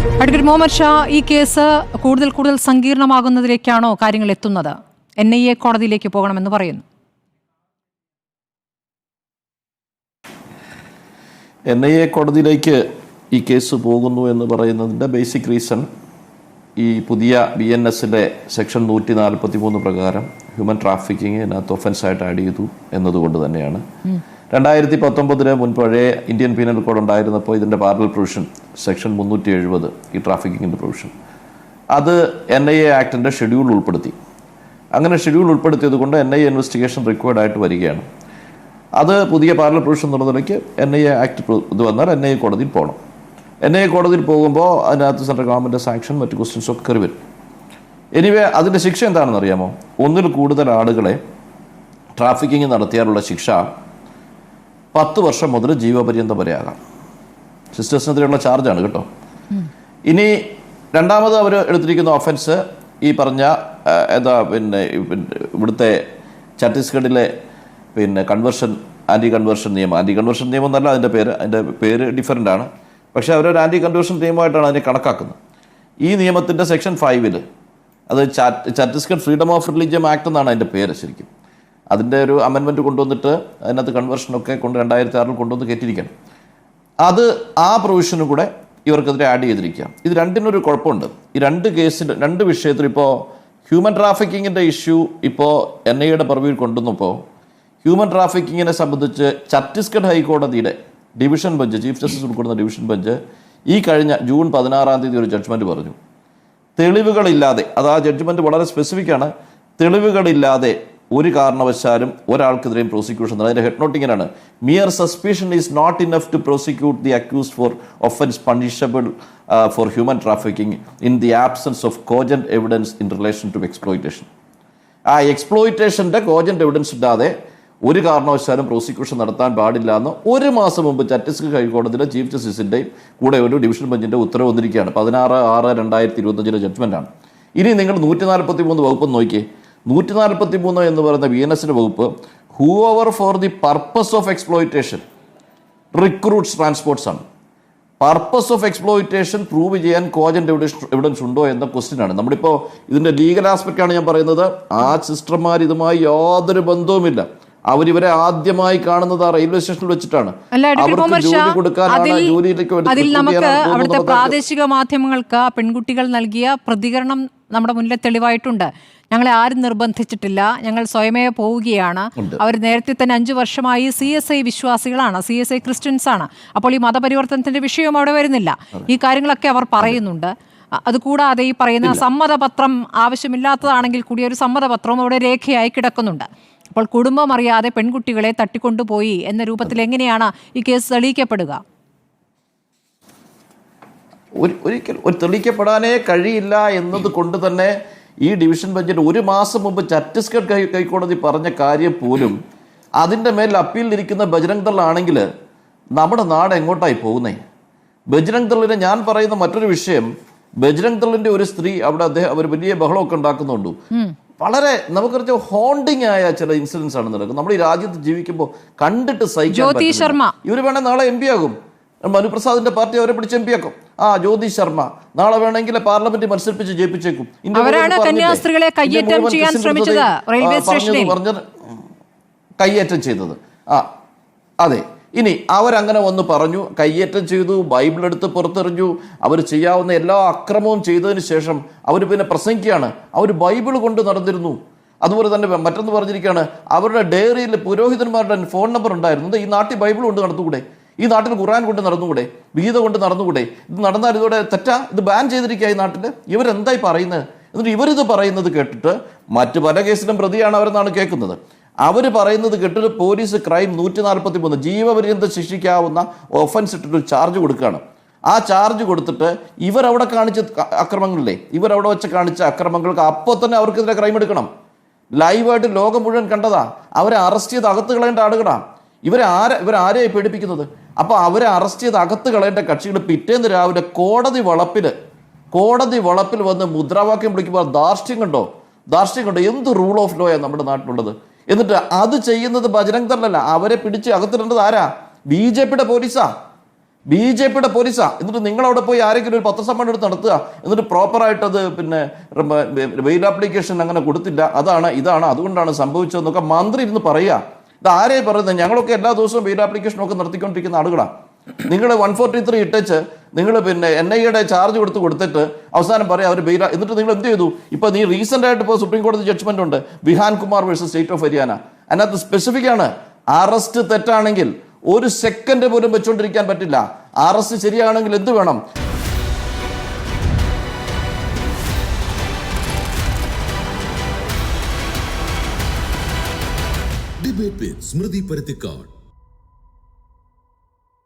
Advocate Muhammad Shah, ഈ case കൂടുതൽ സങ്കീർണമാകുന്നതിലേക്കാണോ കാര്യങ്ങൾ എത്തുന്നത്? NIA കോടതിയിലേക്ക് പോകണമെന്ന് പറയുന്നു. NIA കോടതിയിലേക്ക് ഈ കേസ് പോകുന്നു എന്ന് പറയുന്നതിൻ്റെ ബേസിക് റീസൺ ഈ പുതിയ BNSലെ സെക്ഷൻ 143 പ്രകാരം ഹ്യൂമൻ ട്രാഫിക്കിങ് ഇതിനകത്ത് ഒഫൻസായിട്ട് ആഡ് ചെയ്തു എന്നതുകൊണ്ട് തന്നെയാണ്. 2019 മുൻപ് പഴയ ഇന്ത്യൻ പീനൽ കോഡ് ഉണ്ടായിരുന്നപ്പോൾ ഇതിൻ്റെ പാരലൽ പ്രൊവിഷൻ സെക്ഷൻ 370 ഈ ട്രാഫിക്കിങ്ങിൻ്റെ പ്രൊവിഷൻ അത് NIA ആക്ടിൻ്റെ ഷെഡ്യൂൾ ഉൾപ്പെടുത്തി. അങ്ങനെ ഷെഡ്യൂൾ ഉൾപ്പെടുത്തിയത് കൊണ്ട് NIA ഇൻവെസ്റ്റിഗേഷൻ റിക്വയർഡ് ആയിട്ട് വരികയാണ്. അത് പുതിയ പാരലൽ പ്രൊവിഷൻ എന്നുള്ളതിലേക്ക് NIA ആക്ട് ഇത് വന്നാൽ NIA കോടതിയിൽ പോകണം. NIA കോടതിയിൽ പോകുമ്പോൾ അതിനകത്ത് സെൻട്രൽ ഗവൺമെൻറ് സാങ്ഷൻ മറ്റ് ക്വസ്റ്റ്യൻസ് ഒക്കെ കയറി വരും. എനിവേ അതിൻ്റെ ശിക്ഷ എന്താണെന്ന് അറിയാമോ? ഒന്നിൽ കൂടുതൽ ആളുകളെ ട്രാഫിക്കിങ് നടത്തിയാലുള്ള ശിക്ഷ 10 വർഷം മുതൽ ജീവപര്യന്തം വരെ ആകാം. സിസ്റ്റേഴ്സിനെതിരെയുള്ള ചാർജാണ് കേട്ടോ. ഇനി രണ്ടാമത് അവർ എടുത്തിരിക്കുന്ന ഒഫൻസ് ഈ പറഞ്ഞ ഇവിടുത്തെ ഛത്തീസ്ഗഡിലെ കൺവേർഷൻ ആൻറ്റി കൺവേർഷൻ നിയമം എന്നല്ല അതിൻ്റെ പേര് ഡിഫറൻ്റ് ആണ്. പക്ഷേ അവരൊരു ആൻറ്റി കൺവേർഷൻ നിയമമായിട്ടാണ് അതിനെ കണക്കാക്കുന്നത്. ഈ നിയമത്തിൻ്റെ സെക്ഷൻ 5 അത് Chhattisgarh freedom of religion act എന്നാണ് അതിൻ്റെ പേര് ശരിക്കും. അതിൻ്റെ ഒരു അമെൻമെൻറ്റ് കൊണ്ടുവന്നിട്ട് അതിനകത്ത് കൺവേർഷനൊക്കെ 2006 കൊണ്ടുവന്ന് കയറ്റിയിരിക്കണം. അത് ആ പ്രൊവിഷനും കൂടെ ഇവർക്കെതിരെ ആഡ് ചെയ്തിരിക്കുക. ഇത് രണ്ടിനൊരു കുഴപ്പമുണ്ട്. ഈ രണ്ട് വിഷയത്തിൽ ഇപ്പോൾ ഹ്യൂമൻ ട്രാഫിക്കിങ്ങിൻ്റെ ഇഷ്യൂ ഇപ്പോൾ NIAയുടെ പർവ്യൂവിൽ കൊണ്ടുവന്നപ്പോൾ ഹ്യൂമൻ ട്രാഫിക്കിങ്ങിനെ സംബന്ധിച്ച് ഛത്തീസ്ഗഡ് ഹൈക്കോടതിയുടെ ഡിവിഷൻ ബെഞ്ച്, ചീഫ് ജസ്റ്റിസ് ഉൾപ്പെടുന്ന ഡിവിഷൻ ബെഞ്ച് ഈ കഴിഞ്ഞ ജൂൺ 16 ഒരു ജഡ്ജ്മെൻറ്റ് പറഞ്ഞു. തെളിവുകളില്ലാതെ, അത് ആ ജഡ്ജ്മെൻറ്റ് വളരെ സ്പെസിഫിക് ആണ്, തെളിവുകളില്ലാതെ ഒരു കാരണവശാലും ഒരാൾക്കെതിരെയും പ്രോസിക്യൂഷൻ. അതിൻ്റെ ഹെഡ് നോട്ടിങ്ങനാണ് mere suspicion is not enough to prosecute the accused for offence punishable for human trafficking in the absence of cogent evidence in relation to exploitation. ആ എക്സ്പ്ലോയിറ്റേഷൻ്റെ കോജന്റ് എവിഡൻസ് ഇല്ലാതെ ഒരു കാരണവശാലും പ്രോസിക്യൂഷൻ നടത്താൻ പാടില്ല എന്ന് 1 മാസം മുമ്പ് ഛത്തീസ്ഗഡ് ഹൈക്കോടതിയിലെ ചീഫ് ജസ്റ്റിസിൻ്റെയും കൂടെ ഒരു ഡിവിഷൻ ബെഞ്ചിൻ്റെ ഉത്തരവ് വന്നിരിക്കുകയാണ്. 16/6/2025 ജഡ്ജ്മെൻറ്റാണ്. ഇനി നിങ്ങൾ 143 വകുപ്പ് നോക്കിയേ. 143 എന്ന് പറയുന്ന BNSന്റെ വകുപ്പ് whoever for the purpose of exploitation recruits transports ആണ്. പർപ്പസ് ഓഫ് എക്സ്പ്ലോയിറ്റേഷൻ പ്രൂവ് ചെയ്യാൻ കോജന്റ് എവിഡൻസ് ഉണ്ടോ എന്ന ക്വസ്റ്റ്യൻ ആണ്. നമ്മളിപ്പോൾ ഇതിൻ്റെ ലീഗൽ ആസ്പെക്റ്റാണ് ഞാൻ പറയുന്നത്. ആ സിസ്റ്റർമാർ ഇതുമായി യാതൊരു ബന്ധവുമില്ല. അവരിവരെ ആദ്യമായി കാണുന്നത് ആ റെയിൽവേ സ്റ്റേഷനിൽ വെച്ചിട്ടാണ്. അതിൽ നമുക്ക് അവിടുത്തെ പ്രാദേശിക മാധ്യമങ്ങൾക്ക് പെൺകുട്ടികൾ നൽകിയ പ്രതികരണം നമ്മുടെ മുന്നിലെ തെളിവായിട്ടുണ്ട്. ഞങ്ങളെ ആരും നിർബന്ധിച്ചിട്ടില്ല, ഞങ്ങൾ സ്വയമേ പോവുകയാണ്. അവർ നേരത്തെ തന്നെ 5 വർഷമായി CSI വിശ്വാസികളാണ്, CSI ക്രിസ്ത്യൻസ് ആണ്. അപ്പോൾ ഈ മതപരിവർത്തനത്തിന്റെ വിഷയം അവിടെ വരുന്നില്ല. ഈ കാര്യങ്ങളൊക്കെ അവർ പറയുന്നുണ്ട്. അതുകൂടാതെ ഈ പറയുന്ന സമ്മതപത്രം ആവശ്യമില്ലാത്തതാണെങ്കിൽ കൂടി ഒരു സമ്മതപത്രവും അവിടെ രേഖയായി കിടക്കുന്നുണ്ട്. അപ്പോൾ കുടുംബം അറിയാതെ പെൺകുട്ടികളെ തട്ടിക്കൊണ്ടുപോയി എന്ന രൂപത്തിൽ എങ്ങനെയാണ് ഈ കേസ് തെളിയിക്കപ്പെടുക? ഒരിക്കലും തെളിയിക്കപ്പെടാനേ കഴിയില്ല എന്നത് കൊണ്ട് തന്നെ ഈ ഡിവിഷൻ ബെഞ്ചിന് 1 മാസം മുമ്പ് ഛത്തീസ്ഗഡ് ഹൈക്കോടതി പറഞ്ഞ കാര്യം പോലും അതിൻ്റെ മേൽ അപ്പീലിരിക്കുന്ന ബജ്രംഗ് ദൾ ആണെങ്കിൽ നമ്മുടെ നാട് എങ്ങോട്ടായി പോകുന്നേ? ബജ്രംഗ് ദളിനെ ഞാൻ പറയുന്ന മറ്റൊരു വിഷയം, ബജ്രംഗ് ദളിന്റെ ഒരു സ്ത്രീ അവിടെ അവർ വലിയ ബഹളമൊക്കെ ഉണ്ടാക്കുന്നുണ്ട്. വളരെ നമുക്കറിയാം ഹോണ്ടിങ് ആയ ചില ഇൻസിഡൻസ് ആണ് നടക്കുന്നത്. നമ്മൾ ഈ രാജ്യത്ത് ജീവിക്കുമ്പോൾ കണ്ടിട്ട് സഹിക്കാൻ. ഇവർ വേണേൽ നാളെ MP ആകും. മനുപ്രസാദിന്റെ പാർട്ടി അവരെ പിടിച്ച് MP ആക്കും. ജ്യോതി ശർമ്മ നാളെ വേണമെങ്കിൽ പാർലമെന്റിൽ മത്സരിപ്പിച്ച് ജയിപ്പിച്ചേക്കും. കയ്യേറ്റം ചെയ്തത് അതെ. ഇനി അവരങ്ങനെ വന്ന് പറഞ്ഞു, കയ്യേറ്റം ചെയ്തു, ബൈബിൾ എടുത്ത് പുറത്തെറിഞ്ഞു, അവർ ചെയ്യാവുന്ന എല്ലാ അക്രമവും ചെയ്തതിന് ശേഷം അവർ പിന്നെ പ്രസംഗിക്കുകയാണ് അവർ ബൈബിൾ കൊണ്ട് നടന്നിരുന്നു. അതുപോലെ തന്നെ മറ്റൊന്ന് പറഞ്ഞിരിക്കുകയാണ്, അവരുടെ ഡയറിയിൽ പുരോഹിതന്മാരുടെ ഫോൺ നമ്പർ ഉണ്ടായിരുന്നു. ഈ നാട്ടിൽ ബൈബിൾ കൊണ്ട് നടന്നുകൂടെ? ഈ നാട്ടിൽ ഖുർആൻ കൊണ്ട് നടന്നുകൂടെ? ഗീത കൊണ്ട് നടന്നുകൂടെ? ഇത് നടന്നാൽ ഇതോടെ തെറ്റാ? ഇത് ബാൻ ചെയ്തിരിക്കുക ഈ നാട്ടിൽ. ഇവരെന്തായി പറയുന്നത്? എന്നിട്ട് ഇവരിത് പറയുന്നത് കേട്ടിട്ട് മറ്റു പല കേസിലും പ്രതിയാണ് അവരെന്നാണ് കേൾക്കുന്നത്. അവർ പറയുന്നത് കേട്ടിട്ട് പോലീസ് ക്രൈം 143 ജീവപര്യന്തം ശിക്ഷിക്കാവുന്ന ഒഫൻസ് ഇട്ടിട്ട് ചാർജ് കൊടുക്കുകയാണ്. ആ ചാർജ് കൊടുത്തിട്ട് ഇവരവിടെ കാണിച്ച അക്രമങ്ങളില്ലേ, ഇവരവിടെ വെച്ച് കാണിച്ച അക്രമങ്ങൾക്ക് അപ്പോൾ തന്നെ അവർക്കെതിരെ ക്രൈം എടുക്കണം. ലൈവായിട്ട് ലോകം മുഴുവൻ കണ്ടതാ. അവരെ അറസ്റ്റ് ചെയ്ത് അകത്ത് കളയേണ്ട ആളുകളാ. ഇവരാരെയായി പേടിപ്പിക്കുന്നത്? അപ്പോൾ അവരെ അറസ്റ്റ് ചെയ്ത് അകത്ത് കളയേണ്ട കക്ഷികൾ പിറ്റേന്ന് രാവിലെ കോടതി വളപ്പിൽ വന്ന് മുദ്രാവാക്യം വിളിക്കുമ്പോൾ ധാർഷ്ട്യം കണ്ടോ? എന്ത് റൂൾ ഓഫ് ലോ ആണ് നമ്മുടെ നാട്ടിലുള്ളത്? എന്നിട്ട് അത് ചെയ്യുന്നത് ബജ്രംഗ് ദളല്ല. അവരെ പിടിച്ച് അകത്തിടേണ്ടത് ആരാ? BJPയുടെ പോലീസാ. BJPയുടെ പോലീസാ. എന്നിട്ട് നിങ്ങളവിടെ പോയി ആരെങ്കിലും ഒരു പത്രസമ്മേളനം എടുത്ത് നടത്തുക, എന്നിട്ട് പ്രോപ്പറായിട്ടത് പിന്നെ ബെയിൽ ആപ്ലിക്കേഷൻ അങ്ങനെ കൊടുത്തില്ല, അതാണ് ഇതാണ് അതുകൊണ്ടാണ് സംഭവിച്ചതെന്നൊക്കെ മന്ത്രി ഇരുന്ന് പറയുക. ഇത് ആരെയും പറയുന്നത്? ഞങ്ങളൊക്കെ എല്ലാ ദിവസവും ബെയിൽ ആപ്ലിക്കേഷനൊക്കെ നടത്തിക്കൊണ്ടിരിക്കുന്ന ആളുകളാണ്. നിങ്ങൾ 143 ഇട്ടേച്ച് നിങ്ങൾ പിന്നെ NIAയുടെ ചാർജ് കൊടുത്തിട്ട് അവസാനം പറയാം അവർ ബെയിൽ. എന്നിട്ട് നിങ്ങൾ എന്ത് ചെയ്തു? ഇപ്പൊ നീ റീസെന്റ് ആയിട്ട് ഇപ്പോൾ സുപ്രീം കോടതി ജഡ്ജ്മെന്റ് ഉണ്ട്, Vihaan Kumar versus state of Haryana. അതിനകത്ത് സ്പെസിഫിക് ആണ്, അറസ്റ്റ് തെറ്റാണെങ്കിൽ 1 സെക്കൻഡ് പോലും വെച്ചുകൊണ്ടിരിക്കാൻ പറ്റില്ല. അറസ്റ്റ് ശരിയാണെങ്കിൽ എന്ത് വേണം? ഡിബേറ്റ് വിത്ത് സ്മൃതി പരുത്തിക്കാട്.